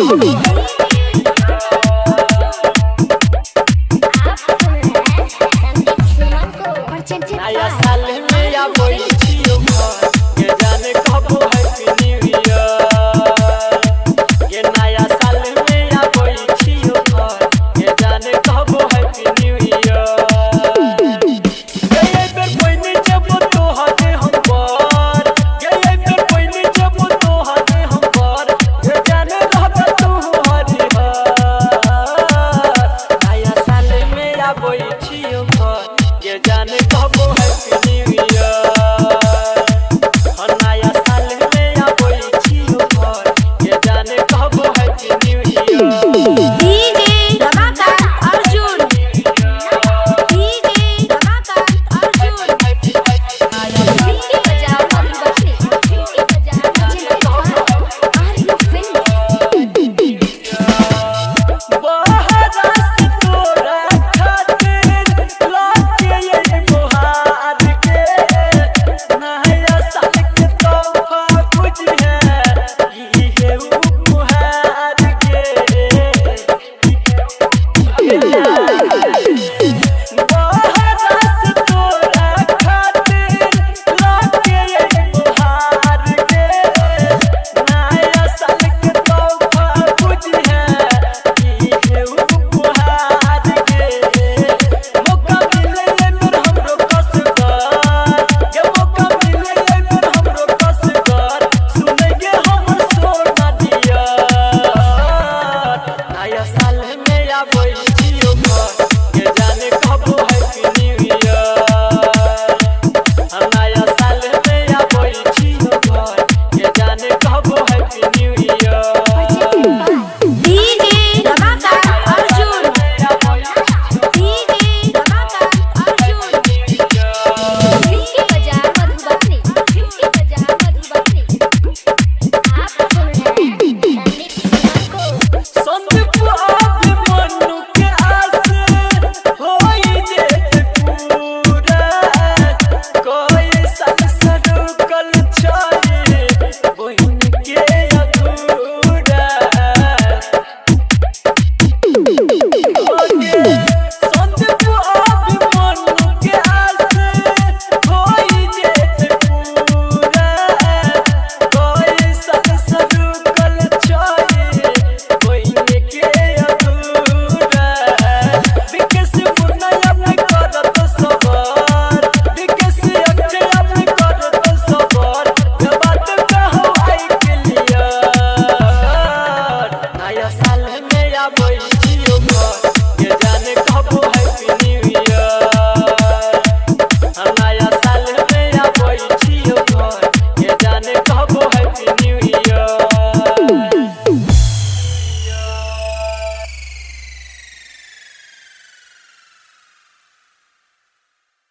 नया साल में या बोई छियो के जाने कब हैप्पी न्यू ईयर। ये नया साल में या बोई छियो के जाने कब हैप्पी न्यू ईयर। ये बेर पहिने जब तो हाथे हम पर, ये बेर पहिने जब तो हाथे हम पर, ये जाने रहब तू हरी हर। नया साल में या बोई छियो ये जाने कब हैप्पी न्यू ईयर। नया साल में या बोई छियो ये जाने कब happy new year. DJ Ramakant Arjun, DJ Ramakant Arjun. फिल्मी बजाओ मधुबनी, फिल्मी बजाओ मधुबनी। आर यू फिल्मी? बहरस तोरा खातिर लाके ये बहार के, नया साल के तोहफा कुछ है ये उपहार के। बहरस तोरा खातिर लाके ये बहार के, नया साल के तोहफा कुछ है ये उपहार के। मौका मिले फिर हमरो कसगर, ये मौका मिले फिर हमरो कसगर, सुनेंगे हम सोना दिया। नया साल में या बोई छियो के जाने कब हैप्पी न्यू ईयर। नया साल में या बोई छियो के जाने कब happy new year. DJ Ramakant Arjun, DJ Ramakant Arjun. फिल्मी बजाओ मधुबनी, फिल्मी बजाओ मधुबनी। आप सुन रहे हैं संदीप को। संदीप अब मनु के आस होई जेत पूरा, कोई साल सड़कल छाये बहिन के अधूरा। संदीप अब मनु के आस होई जेत पूरा, कोई साल सड़कल छाये बहिन के अधूरा। विकास मुन्ना अपने करत सबर, विकास अक्षय अपने करत सबर, ये बात कहो आई क्लियर। नया साल में या बोई छियो